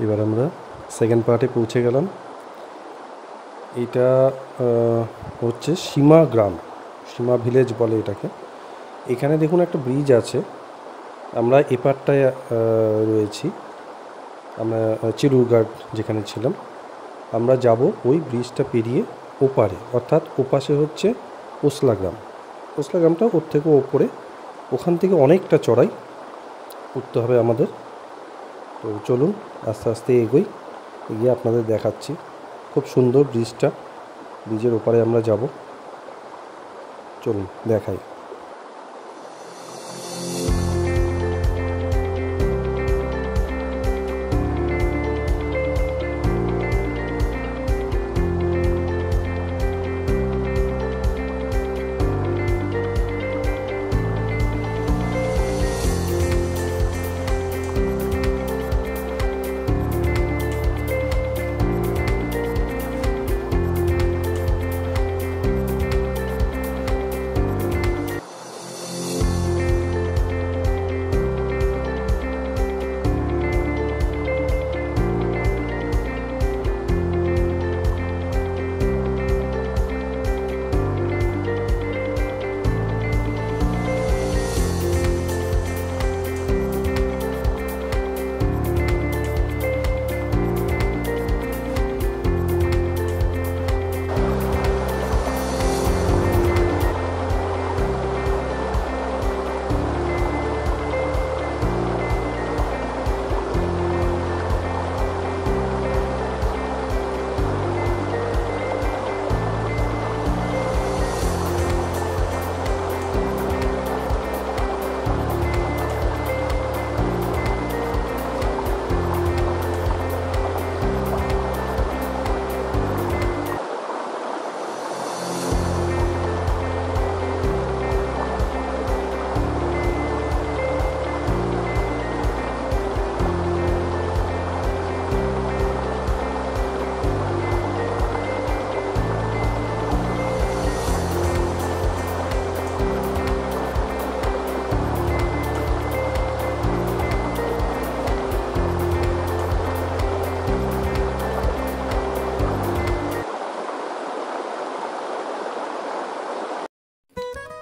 এবার আমরা সেকেন্ড পার্টে পৌঁছে গেলাম। এটা হচ্ছে সীমা গ্রাম, সীমা ভিলেজ বলে এটাকে। এখানে দেখুন একটা ব্রিজ আছে, আমরা এপারটায় রয়েছি, আমরা চিরুরঘাট যেখানে ছিলাম, আমরা যাব ওই ব্রিজটা পেরিয়ে ওপারে, অর্থাৎ ওপাশে হচ্ছে ওসলা গ্রাম। ওসলা গ্রামটা ওর থেকে ওপরে, ওখান থেকে অনেকটা চড়াই উঠতে হবে আমাদের। তো চলুন আস্তে আস্তে এগোই, এগিয়ে আপনাদের দেখাচ্ছি। খুব সুন্দর ব্রিজটা, ব্রিজের ওপারে আমরা যাব, চলুন দেখাই।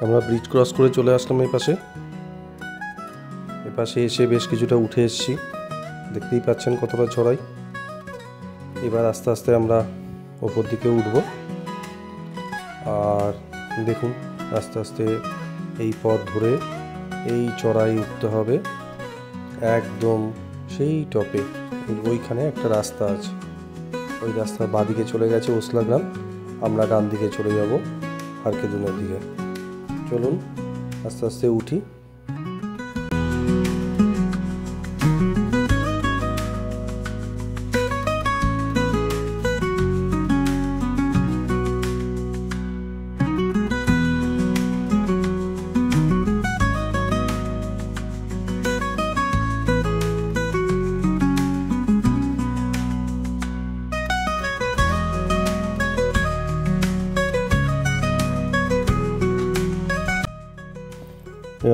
আমরা ব্রিজ ক্রস করে চলে আসলাম এপাশে এসে বেশ কিছুটা উঠে এসেছি, দেখতেই পাচ্ছেন কতটা চড়াই। এবার আস্তে আস্তে আমরা ওপর দিকে উঠব, আর দেখুন আস্তে আস্তে এই পথ ধরে এই চড়াই উঠতে হবে একদম সেই টপে। ওইখানে একটা রাস্তা আছে, ওই রাস্তার বাঁদিকে চলে গেছে ওসলা গ্রাম, আমরা ডান দিকে চলে যাব হারকেদুনের দিকে। চলুন আস্তে আস্তে উঠি।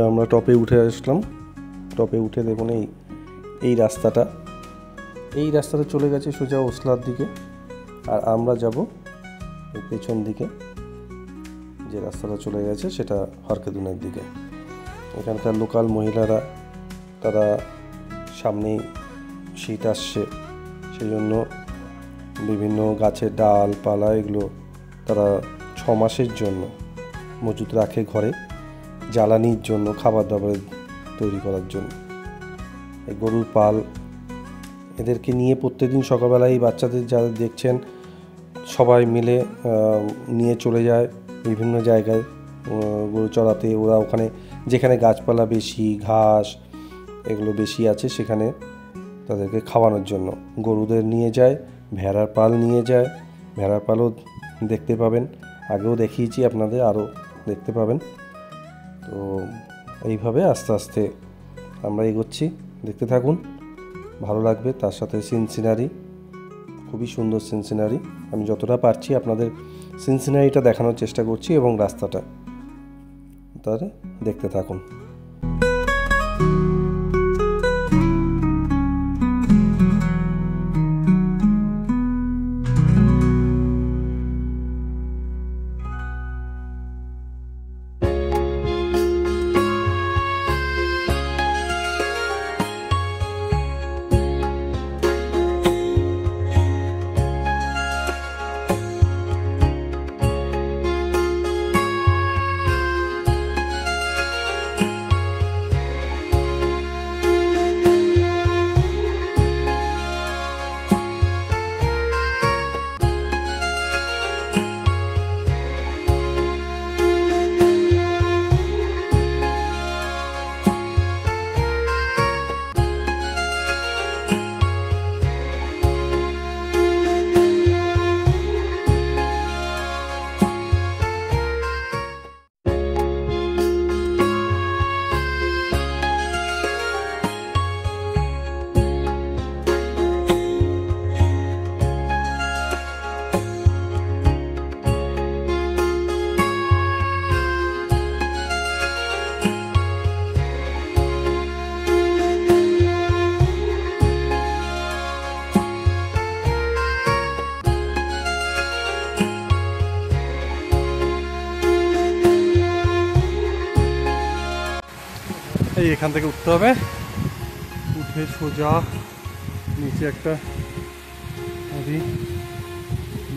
আমরা টপে উঠে আসলাম, টপে উঠে দেখুন এই রাস্তাটা চলে গেছে সোজা ওসলার দিকে, আর আমরা যাব পেছন দিকে, যে রাস্তাটা চলে গেছে সেটা হরকেদুনের দিকে। এখানকার লোকাল মহিলারা, তারা সামনেই শীত আসছে, সেই জন্য বিভিন্ন গাছের ডালপালা এগুলো তারা 6 মাসের জন্য মজুত রাখে ঘরে, জ্বালানির জন্য, খাবার দাবার তৈরি করার জন্য। এই গরুর পাল এদেরকে নিয়ে প্রত্যেকদিন সকালবেলায় এই বাচ্চাদের যারা দেখছেন সবাই মিলে নিয়ে চলে যায় বিভিন্ন জায়গায় গরু চড়াতে। ওরা ওখানে যেখানে গাছপালা বেশি, ঘাস এগুলো বেশি আছে, সেখানে তাদেরকে খাওয়ানোর জন্য গরুদের নিয়ে যায়। ভেড়ার পাল নিয়ে যায়, ভেড়ার পালও দেখতে পাবেন, আগেও দেখিয়েছি আপনাদের, আরও দেখতে পাবেন। তো এইভাবে আস্তে আস্তে আমরা এগোচ্ছি, দেখতে থাকুন, ভালো লাগবে। তার সাথে সিনসিনারি, খুবই সুন্দর সিনসিনারি। আমি যতটা পারছি আপনাদের সিনসিনারিটা দেখানোর চেষ্টা করছি এবং রাস্তাটা, তাহলে দেখতে থাকুন। এখান থেকে উঠতে হবে, উঠে সোজা নিচে একটা নদী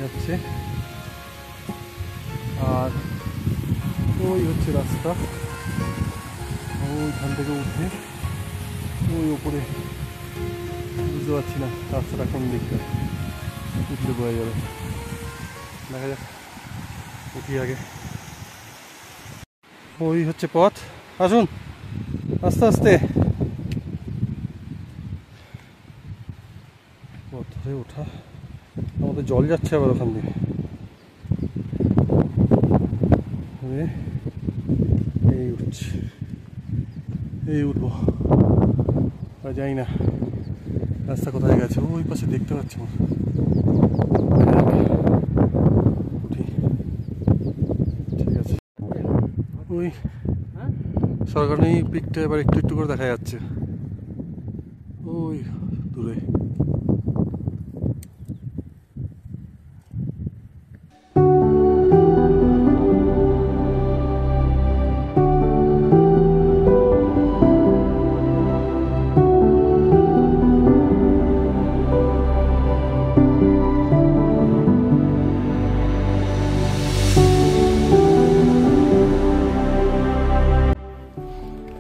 যাচ্ছে, আর ওই হচ্ছে রাস্তা। ওইখান থেকে উঠে ওই ওপরে, বুঝতে পারছি না রাস্তাটা কোন দিকটা, উঠলে বোঝা যাবে। দেখা যাক, উঠি আগে। ওই হচ্ছে পথ, আসুন আস্তে আস্তে। পথ ধরে ওঠা, আমাদের জল যাচ্ছে আবার ওখান দিয়ে। এই উঠছি, এই উঠবো, আর যাই না রাস্তা কোথায় গেছে, ওই পাশে দেখতে পাচ্ছি না। উঠি, ঠিক আছে। ওই সরকারি পিকটা এবার একটু একটু করে দেখা যাচ্ছে ওই দূরে।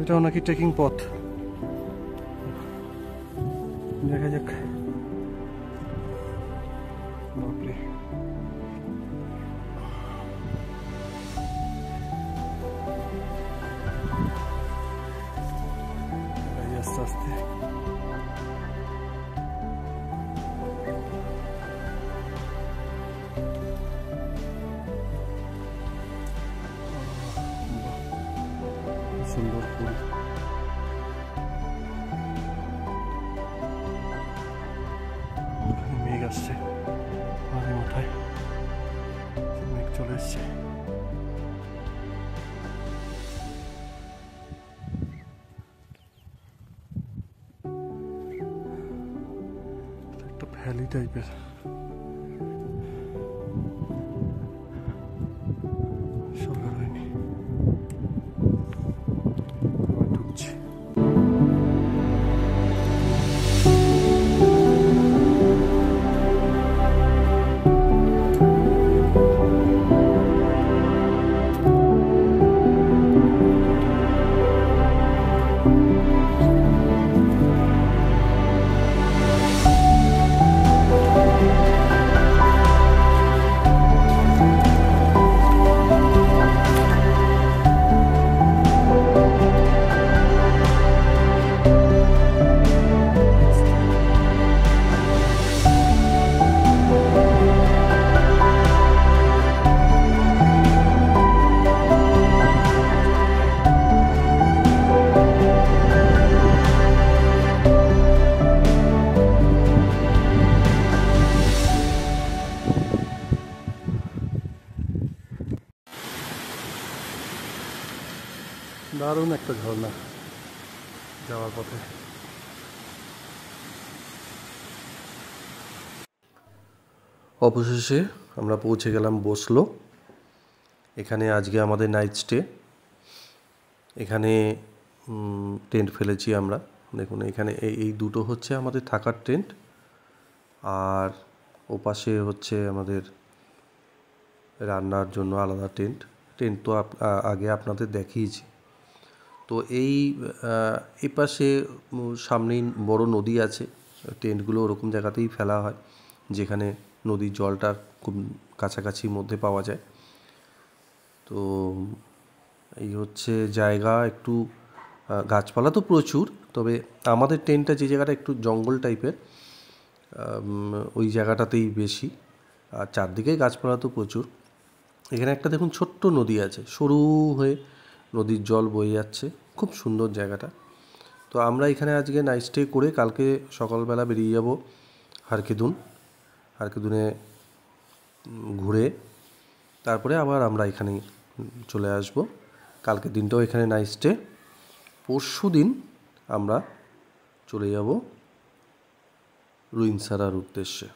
এটাও নাকি ট্রেকিং পথ, দেখা যাক। বাপরে, আস্তে আস্তে সুন্দর ফুল। মেঘ আসছে মাথায় মাথায়, মেঘ চলে এসছে। একটা ভ্যালি টাইপের, সরকার হয়নি। ঢুকছি, দারুণ একটা ঝর্ণা যাওয়ার পথে। অবশেষে আমরা পৌঁছে গেলাম বসলো। এখানে আজকে আমাদের নাইট স্টে। এখানে টেন্ট ফেলেছি আমরা। দেখুন এখানে এই দুটো হচ্ছে আমাদের থাকার টেন্ট, আর ওপাশে হচ্ছে আমাদের রান্নার জন্য আলাদা টেন্ট। টেন্ট তো আগে আপনাদের দেখিয়েছি। তো এই পাশে সামনেই বড় নদী আছে, টেন্টগুলো ওরকম জায়গাতেই ফেলা হয় যেখানে নদীর জলটা খুব কাছাকাছির মধ্যে পাওয়া যায়। তো এই হচ্ছে জায়গা, একটু গাছপালা তো প্রচুর, তবে আমাদের টেন্টটা যে জায়গাটা একটু জঙ্গল টাইপের, ওই জায়গাটাতেই বেশি, আর চারদিকে গাছপালা তো প্রচুর। এখানে একটা দেখুন ছোট্ট নদী আছে, সরু হয়ে নদীর জল বয়ে যাচ্ছে, খুব সুন্দর জায়গাটা। তো আমরা এখানে আজকে নাইট স্টে করে কালকে সকালবেলা বেরিয়ে যাব হারকিদুনে ঘুরে তারপরে আবার আমরা এখানে চলে আসব। কালকের দিনটাও এখানে নাইট স্টে, পরশু দিন আমরা চলে যাব রুইনসারার উদ্দেশ্যে।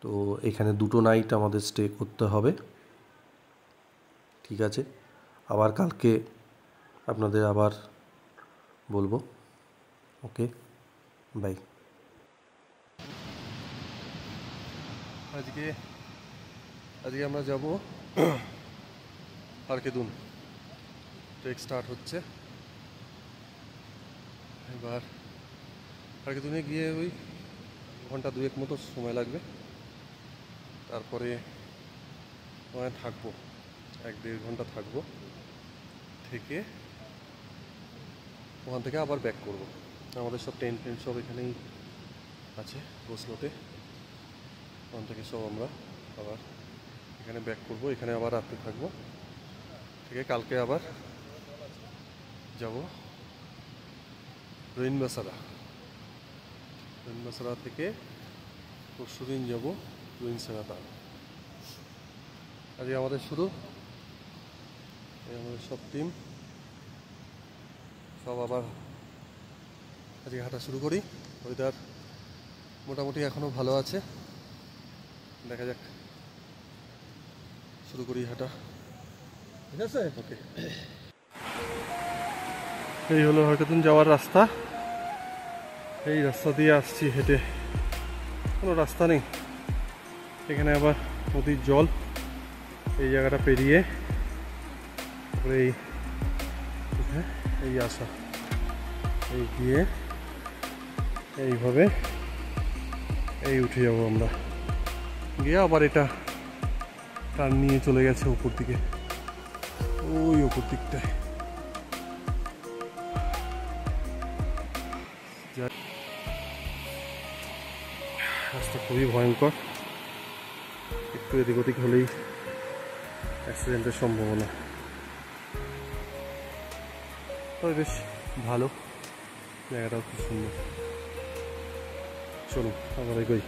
তো এখানে 2 নাইট আমাদের স্টে করতে হবে, ঠিক আছে। আবার কালকে আপনাদের আবার বলবো। ওকে, বাই। আজকে আমরা যাব হারকেদুন। ট্রেক স্টার্ট হচ্ছে এবার। হারকেদুনে গিয়ে ওই ঘন্টা 2-1 মতো সময় লাগবে। তারপরে ওখানে থাকবো, 1-1.5 ঘন্টা থাকবো, থেকে ওখান থেকে আবার ব্যাক করব। আমাদের সব টেন্ট সব এখানেই আছে ওসলোতে। ওখান থেকে সব আমরা আবার এখানে ব্যাক করব, এখানে আবার রাত্রে থাকবো, থেকে কালকে আবার যাব রেইনবাসারা। রেইনবাসারা থেকে পরশুদিন যাব রুইনসেরাতান। আজকে আমাদের শুরু, আমাদের সব টিম সব আবার আজকে হাঁটা শুরু করি। ওয়েদার মোটামুটি এখনও ভালো আছে, দেখা যাক। শুরু করি হাঁটা, ঠিক আছে? ওকে। এই হলো হারকেদুন যাওয়ার রাস্তা। এই রাস্তা দিয়ে আসছি হেঁটে, কোনো রাস্তা নেই। এখানে আবার নদীর জল, এই জায়গাটা পেরিয়ে তারপরে এই আসা, এই গিয়ে এইভাবে এই উঠে যাবো আমরা, গিয়ে আবার এটা টার্ন নিয়ে চলে গেছে উপর দিকে, ওই উপর দিকটায়। রাস্তা খুবই ভয়ঙ্কর, একটু এদিক ওদিক হলেই অ্যাক্সিডেন্টের সম্ভাবনা। তবে বেশ ভালো, জায়গাটাও খুব সুন্দর। চলুন আবার এগোই।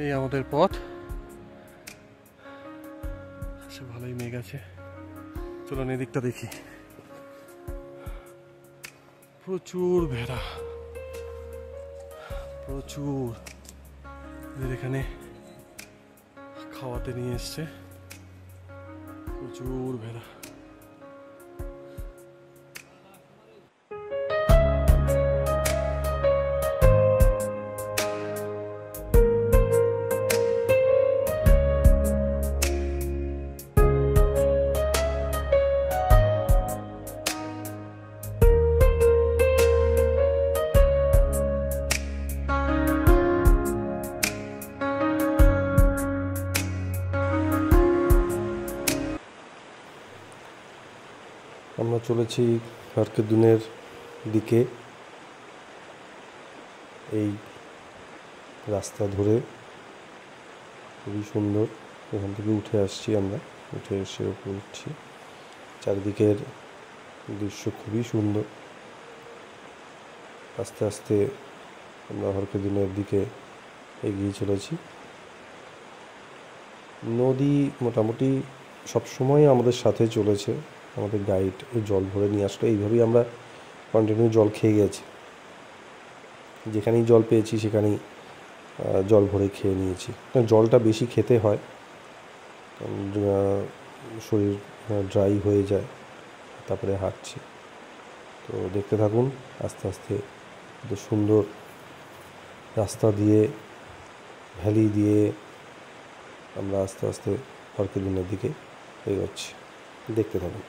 এই আমাদের পথ, সে ভালোই মেঘ আছে। চলুন এদিকটা দেখি, প্রচুর ভেড়া, প্রচুর। এদের এখানে খাওয়াতে নিয়ে এসছে, প্রচুর ভেড়া। আমরা চলেছি হারকেদুনের দিকে, এই রাস্তা ধরে। খুবই সুন্দর, এখান থেকে উঠে আসছি আমরা, উঠে এসে উপরে উঠছি। চারিদিকের দৃশ্য খুবই সুন্দর। আস্তে আস্তে আমরা হারকেদুনের দিকে এগিয়ে চলেছি। নদী মোটামুটি সবসময় আমাদের সাথে চলেছে, আমাদের গাইড জল ভরে নিয়ে আসলো। এইভাবেই আমরা কন্টিনিউ জল খেয়ে গেছি, যেখানেই জল পেয়েছি সেখানেই জল ভরে খেয়ে নিয়েছি। জলটা বেশি খেতে হয়, শরীর ড্রাই হয়ে যায়, তারপরে হাঁটছি। তো দেখতে থাকুন, আস্তে আস্তে এত সুন্দর রাস্তা দিয়ে, ভ্যালি দিয়ে আমরা আস্তে আস্তে হারকেদুনের দিকে এগোচ্ছি। দেখতে থাকুন।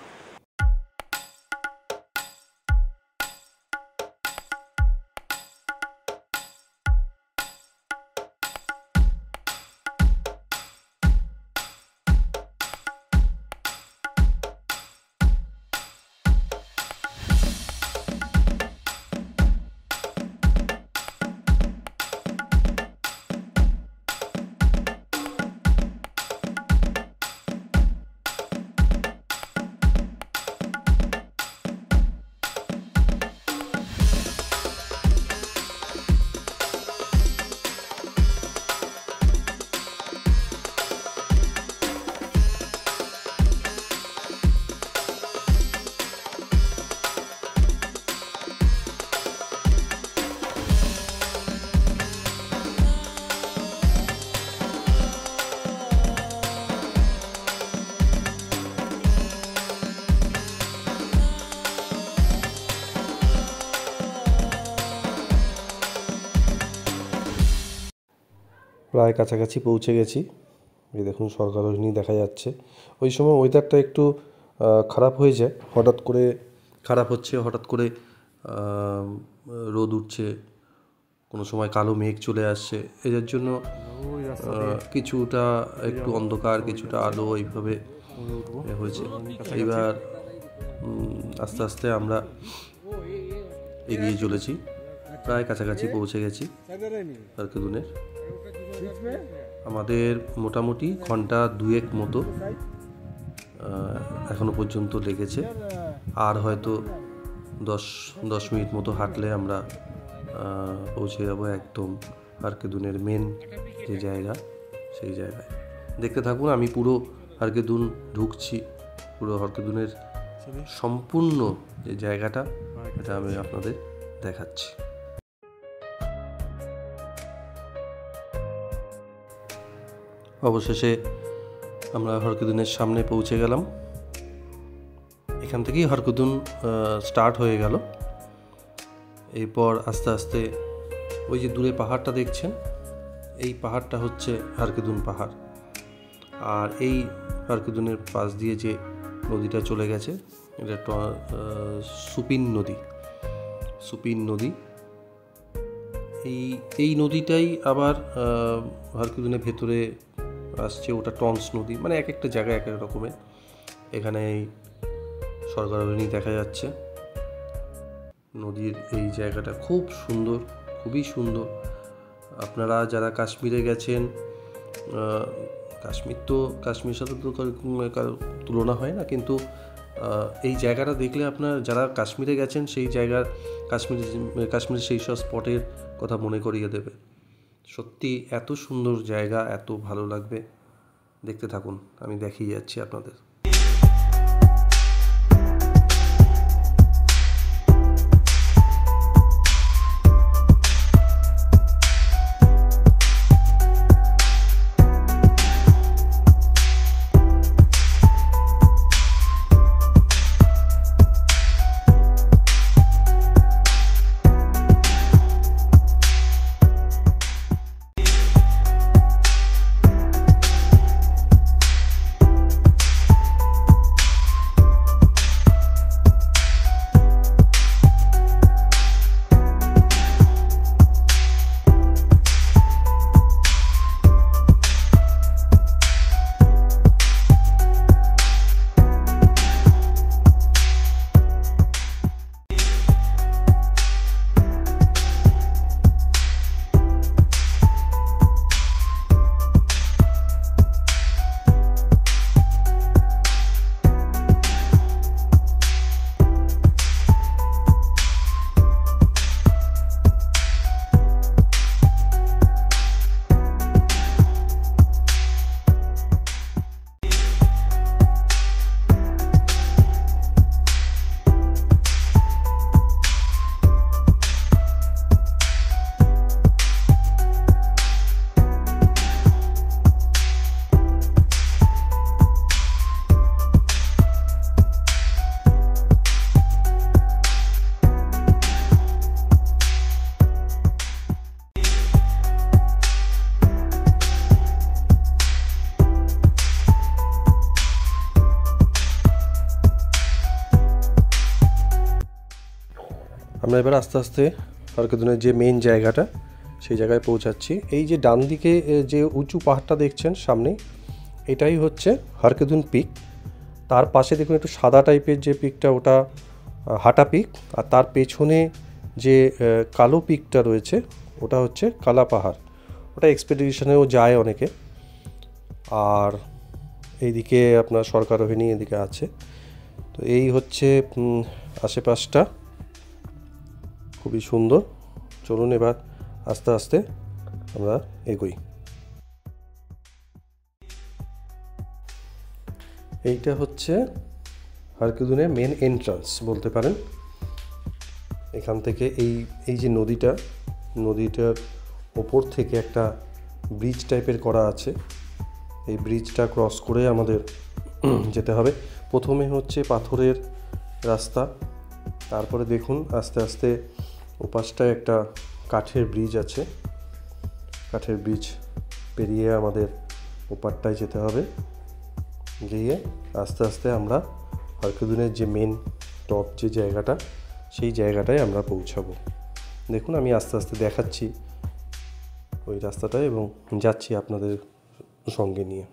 প্রায় কাছাকাছি পৌঁছে গেছি। এই দেখুন সরকারোহিনী দেখা যাচ্ছে। ওই সময় ওয়েদারটা একটু খারাপ হয়ে যায়, হঠাৎ করে খারাপ হচ্ছে, হঠাৎ করে রোদ উঠছে, কোনো সময় কালো মেঘ চলে আসছে। এর জন্য কিছুটা একটু অন্ধকার, কিছুটা আলো, এইভাবে হয়েছে। এইবার আস্তে আস্তে আমরা এগিয়ে চলেছি, প্রায় কাছাকাছি পৌঁছে গেছি হারকেদুনের। আমাদের মোটামুটি ঘন্টা 2 মতো এখনো পর্যন্ত লেগেছে। আর হয়তো 10 মিনিট মতো হাঁটলে আমরা পৌঁছে যাব একদম হারকেদুনের মেন যে জায়গা, সেই জায়গায়। দেখতে থাকুন, আমি পুরো হারকেদুন ঢুকছি, পুরো হারকেদুনের সম্পূর্ণ যে জায়গাটা, এটা আমি আপনাদের দেখাচ্ছি। অবশেষে আমরা হারকেদুনের সামনে পৌঁছে গেলাম। এখান থেকেই হারকেদুন স্টার্ট হয়ে গেল। এরপর আস্তে আস্তে ওই যে দূরে পাহাড়টা দেখছেন, এই পাহাড়টা হচ্ছে হারকেদুন পাহাড়। আর এই হারকেদুনের পাশ দিয়ে যে নদীটা চলে গেছে, এটা সুপিন নদী। সুপিন নদী, এই নদীটাই আবার হারকেদুনের ভেতরে আসছে, ওটা টন্স নদী। মানে এক একটা জায়গায় এক এক রকমের। এখানে এই সরকারোহিনী দেখা যাচ্ছে। নদীর এই জায়গাটা খুব সুন্দর, খুবই সুন্দর। আপনারা যারা কাশ্মীরে গেছেন, কাশ্মীর সাথে তো কারো তুলনা হয় না, কিন্তু এই জায়গাটা দেখলে আপনার যারা কাশ্মীরে গেছেন সেই জায়গার কাশ্মীরের সেই সব স্পটের কথা মনে করিয়ে দেবে। সত্যি এত সুন্দর জায়গা, এত ভালো লাগবে। দেখতে থাকুন, আমি দেখিয়ে যাচ্ছি আপনাদের। আমরা এবার আস্তে আস্তে হারকেদুনের যে মেইন জায়গাটা, সেই জায়গায় পৌঁছাচ্ছি। এই যে ডান দিকে যে উঁচু পাহাড়টা দেখছেন সামনে, এটাই হচ্ছে হারকেদুন পিক। তার পাশে দেখুন একটু সাদা টাইপের যে পিকটা, ওটা হাটা পিক। আর তার পেছনে যে কালো পিকটা রয়েছে, ওটা হচ্ছে কালা পাহাড়। ওটা এক্সপেডিশনেও যায় অনেকে। আর এইদিকে আপনার সরকারোহিনী এদিকে আছে। তো এই হচ্ছে আশেপাশটা, খুবই সুন্দর। চলুন এবার আস্তে আস্তে আমরা এগোই। এইটা হচ্ছে হারকেদুনের মেন এন্ট্রান্স বলতে পারেন। এখান থেকে এই যে নদীটার ওপর থেকে একটা ব্রিজ টাইপের করা আছে। এই ব্রিজটা ক্রস করে আমাদের যেতে হবে। প্রথমে হচ্ছে পাথরের রাস্তা, তারপরে দেখুন আস্তে আস্তে ওপাশটায় একটা কাঠের ব্রিজ আছে। কাঠের ব্রিজ পেরিয়ে আমাদের ওপারটায় যেতে হবে। গিয়ে আস্তে আস্তে আমরা হরকেদুনের যে মেন টপ যে জায়গাটা, সেই জায়গাটায় আমরা পৌঁছাবো। দেখুন আমি আস্তে আস্তে দেখাচ্ছি ওই রাস্তাটায় এবং যাচ্ছি আপনাদের সঙ্গে নিয়ে।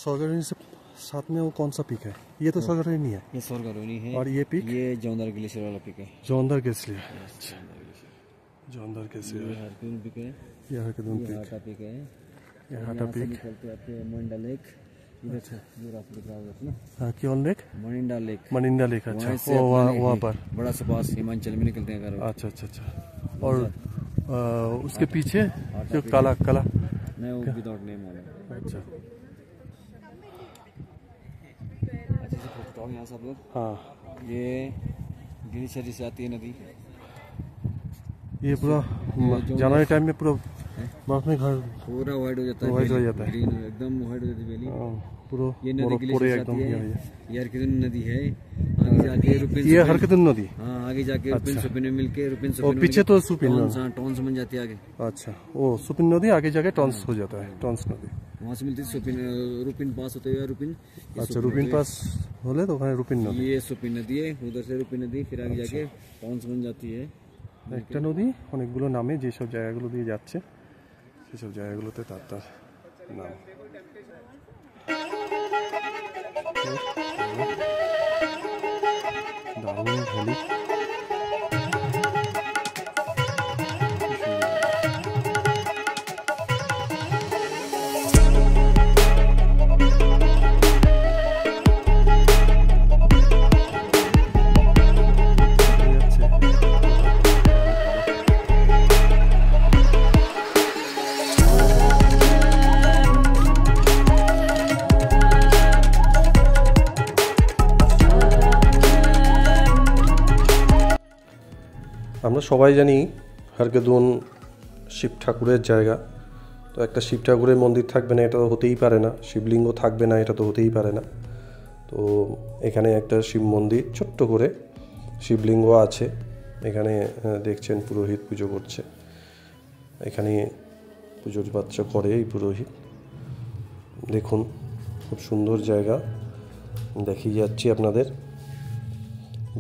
सौगरनी से साथ में वो कौन सा पीक है? ये तो सौगरनी नहीं है, ये सौगरनी है। और ये पीक ये जौंदर ग्लेशियर वाला पीक है। जौंदर ग्लेशियर। अच्छा, जौंदर ग्लेशियर। ये हरकुन पीक है। ये हरकुन पीक। हाटा पीक है। ये हाटा पीक। निकलते आते हैं मनिंडा लेक। अच्छा, ये रास्ता दिख रहा होगा ना? हाँ, कौन लेक? मनिंडा लेक। मनिंडा लेक। अच्छा, वो वहाँ पर बड़ा सा पास हिमाचल में निकलते हैं घर। अच्छा अच्छा अच्छा। और उसके पीछे जो काला काला नहीं, वो विदाउट नेम वाला। अच्छा, अच्छे से फोटो उठाओ यहाँ सब लोग। हाँ, ये गिरिशरी से आती है नदी। ये पूरा जाने टाइम में पूरा बर्फ में घर पूरा वाइट हो जाता है, वाइट हो जाता है, ग्रीन एकदम वाइट हो जाती है वैली। पूरा ये नदी पूरे ग्लेशियर एकदम आती है। ये हरकिदुन नदी है। आगे जाके रुपिन, ये हरकिदुन नदी। हाँ, आगे जाके रुपिन सुपिन में मिलके रुपिन और सुपिन पीछे तो सुपिन टॉन्स बन जाती है आगे। अच्छा, वो सुपिन नदी आगे जाके टॉन्स हो जाता है, टॉन्स नदी वहाँ से मिलती है सुपिन। रुपिन पास होते हुए रुपिन। अच्छा, रुपिन पास होले तो वहाँ रुपिन नदी। ये सुपिन नदी है, उधर से रुपिन नदी, फिर आगे जाके टॉन्स बन जाती है। একটা নদী অনেকগুলো নামে যেসব জায়গাগুলো দিয়ে যাচ্ছে সেসব জায়গাগুলোতে তার তার নাম। ভ্যালি। আমরা সবাই জানি হারকেদুন শিব ঠাকুরের জায়গা। তো একটা শিব ঠাকুরের মন্দির থাকবে না এটা তো হতেই পারে না, শিবলিঙ্গ থাকবে না এটা তো হতেই পারে না। তো এখানে একটা শিব মন্দির, ছোট্ট করে শিবলিঙ্গ আছে। এখানে দেখছেন পুরোহিত পুজো করছে। এখানে পুজোর বাচ্চা করে এই পুরোহিত। দেখুন খুব সুন্দর জায়গা, দেখিয়ে যাচ্ছি আপনাদের,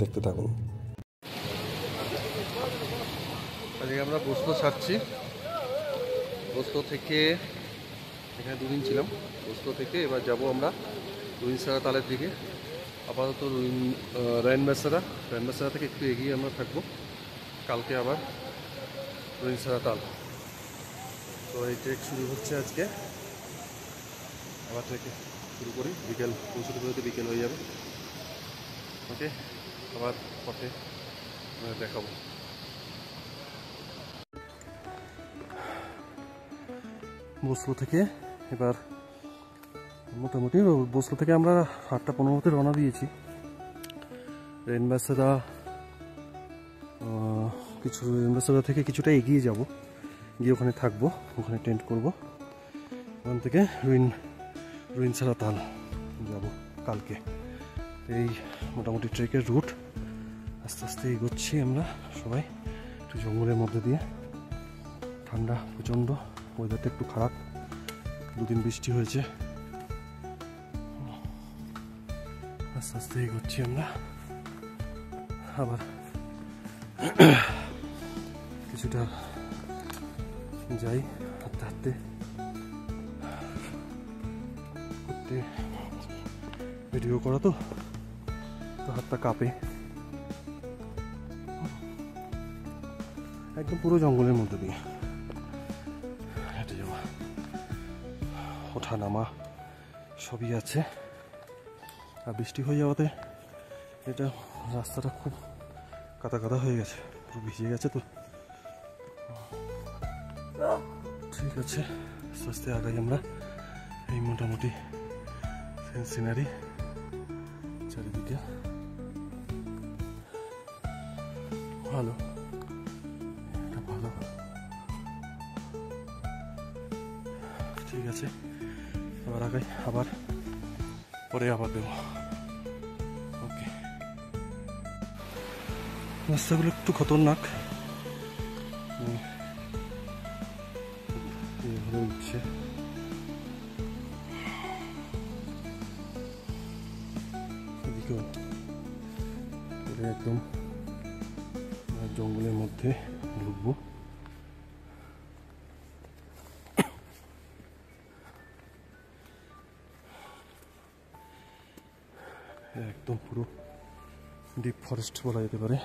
দেখতে থাকুন। আজকে আমরা বস্ত্র ছাড়ছি। বস্ত্র থেকে এখানে 2 দিন ছিলাম। বস্ত্র থেকে এবার যাব আমরা রুইনসারা তালের দিকে। আপাতত রায়নবাসারা থেকে একটু এগিয়ে আমরা থাকবো। কালকে আবার রুইনসারা তাল। তো এই ট্রেক শুরু হচ্ছে আজকে। আবার ট্রেকে শুরু করি, বিকেল পৌঁছতে বিকেল হয়ে যাবে। ওকে, আবার পথে দেখাবো। বসলো থেকে এবার মোটামুটি বসলো থেকে আমরা 8:15 রওনা দিয়েছি। রেনবাসেরা থেকে কিছুটা এগিয়ে যাব, গিয়ে ওখানে থাকবো, ওখানে টেন্ট করব। ওখান থেকে রুইনসারা তাল যাব কালকে। এই মোটামুটি ট্রেকের রুট। আস্তে আস্তে এগোচ্ছি আমরা সবাই, একটু জঙ্গলের মধ্যে দিয়ে। ঠান্ডা প্রচণ্ড, ওয়েদারটা একটু খারাপ, 2 দিন বৃষ্টি হয়েছে। আস্তে আস্তে এগোচ্ছি আমরা। আবার কিছুটা যাই হাঁটতে হাঁটতে করতে, ভিডিও করা তো হাতটা কাঁপে। একদম পুরো জঙ্গলের মধ্যে দিয়ে হেঁটে যাওয়া, ওঠা নামা সবই আছে। আর বৃষ্টি হয়ে যাওয়াতে এটা রাস্তাটা খুব কাদা কাদা হয়ে গেছে, পুরো ভিজে গেছে। তো ঠিক আছে, আস্তে আস্তে আগাই আমরা। এই মোটামুটি সিনারি চারিদিকে ভালো, এটা ভালো। ঠিক আছে, আবার আগাই, আবার পরে আবার দেবো। ওকে, রাস্তাগুলো একটু খতরনাক, উঠছে। এদিকেও একদম জঙ্গলের মধ্যে ঢুকবো। একদম পুরো ডিপ ফরেস্ট বলা যেতে পারে।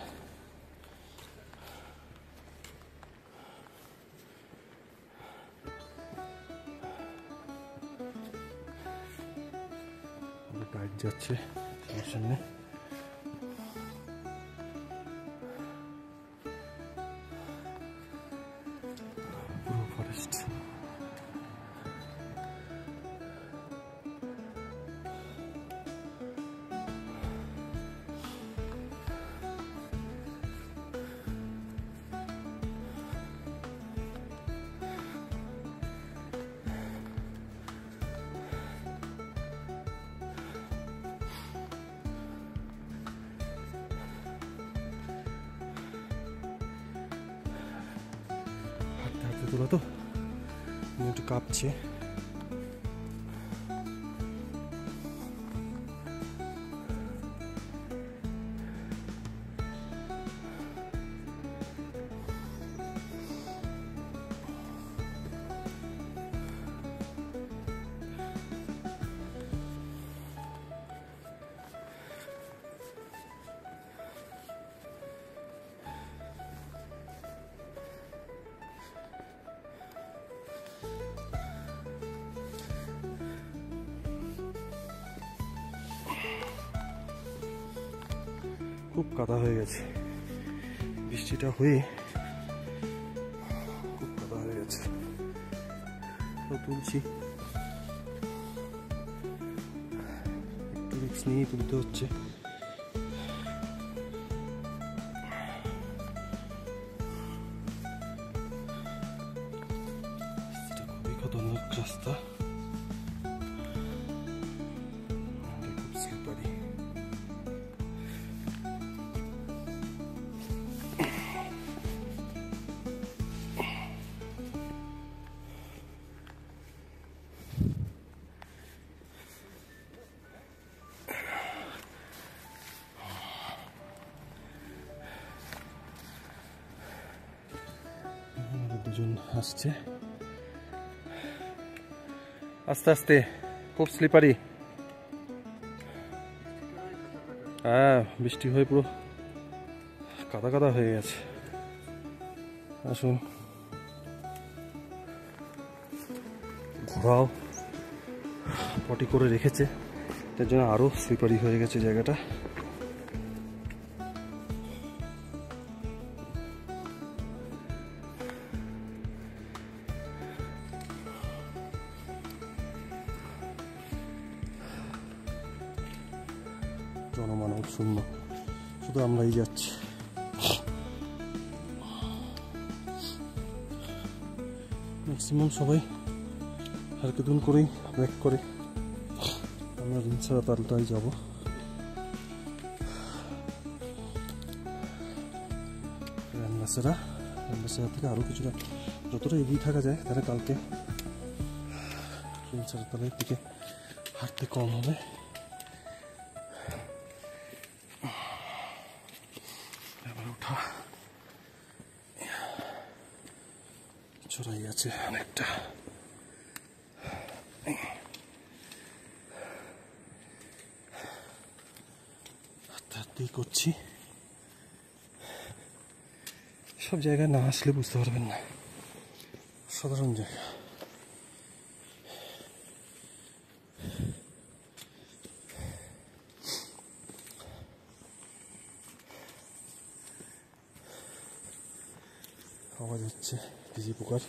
গাইড যাচ্ছে সামনে। পুরো ফরেস্ট। তোলা তো একটু কাঁপছে। খুব কাদা হয়ে গেছে, বৃষ্টিটা হয়ে খুব কাদা হয়ে গেছে। তো তুলছি, একটু রিস্ক নিয়ে তুলতে হচ্ছে। খুবই খতরনাক রাস্তা, খুব স্লিপারি। দুজন আসছে আস্তে আস্তে, খুব স্লিপারি। হ্যাঁ, বৃষ্টি হয়ে পুরো কাদা কাদা হয়ে গেছে। আসুন, ঘোড়াও পটি করে রেখেছে, তার জন্য আরো স্লিপারি হয়ে গেছে জায়গাটা। জনমানব শূন্য, শুধু আমরাই যাচ্ছি। ম্যাক্সিমাম সবাই হালকেদুন করেই ব্যাক করে, আমরা রিনছাড়া তালটাই যাব। রান্নাসেরা থেকে আরও কিছুটা যতটা এগিয়ে থাকা যায়, তাহলে কালকে রিনছাড়া তালের দিকে হাঁটতে কম হবে। ওঠা চড়াই আছে অনেকটা, হাঁটতেই করছি। সব জায়গায় না আসলে বুঝতে পারবেন না, সাধারণ জায়গা। আওয়াজ হচ্ছে টিজি পোকার।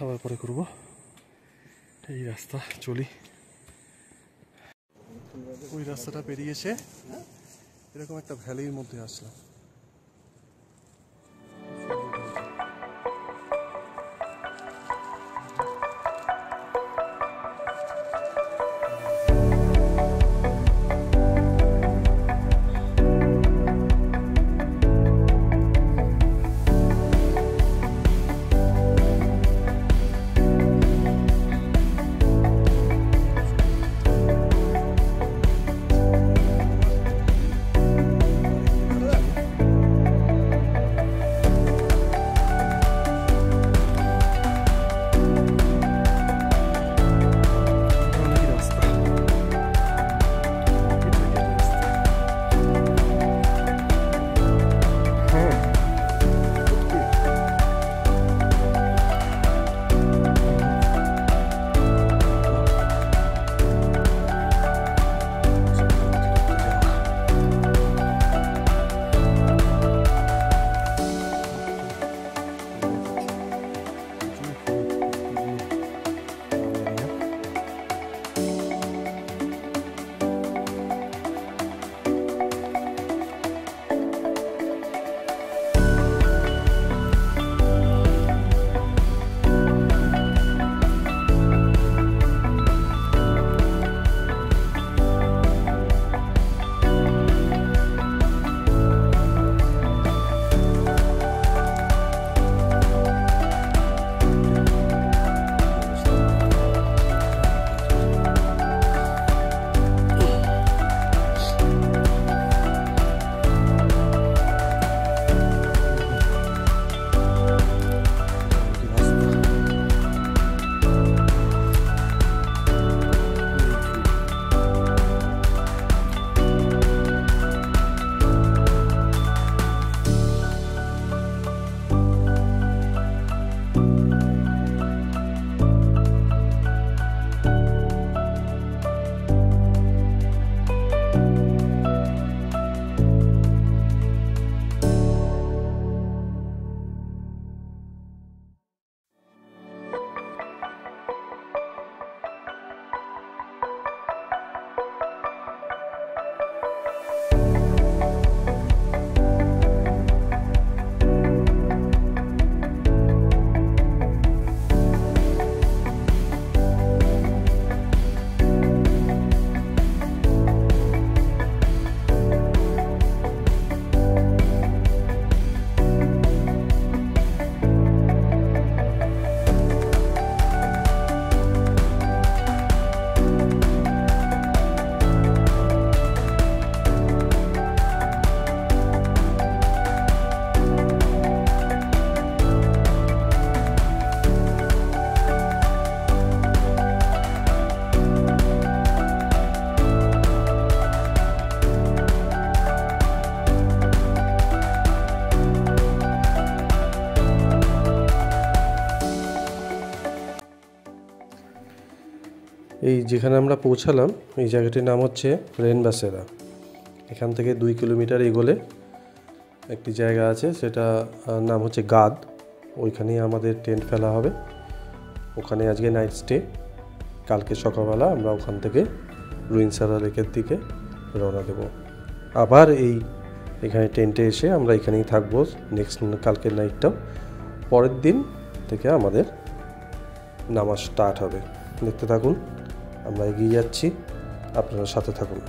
আবার পরে করবো, এই রাস্তা চলি। ওই রাস্তাটা পেরিয়েছে এরকম একটা ভ্যালির মধ্যে আসলাম। এই যেখানে আমরা পৌঁছালাম এই জায়গাটির নাম হচ্ছে রেনবাসেরা। এখান থেকে 2 কিলোমিটার এগোলে একটি জায়গা আছে, সেটা নাম হচ্ছে গাদ। ওইখানেই আমাদের টেন্ট ফেলা হবে, ওখানে আজকে নাইট স্টে। কালকে সকালবেলা আমরা ওখান থেকে রুইনসারা লেকের দিকে রওনা দেব। আবার এখানে টেন্টে এসে আমরা এখানেই থাকবো নেক্সট কালকের নাইটটাও। পরের দিন থেকে আমাদের নামাজ স্টার্ট হবে। দেখতে থাকুন, আমরা এগিয়ে যাচ্ছি, আপনারা সাথে থাকুন।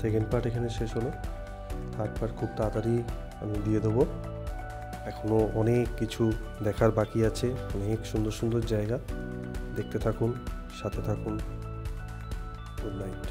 সেকেন্ড পার্ট এখানে শেষ হলো। থার্ড পার্ট খুব তাড়াতাড়ি আমি দিয়ে দেবো। এখনও অনেক কিছু দেখার বাকি আছে, অনেক সুন্দর সুন্দর জায়গা। দেখতে থাকুন, সাথে থাকুন। Good night.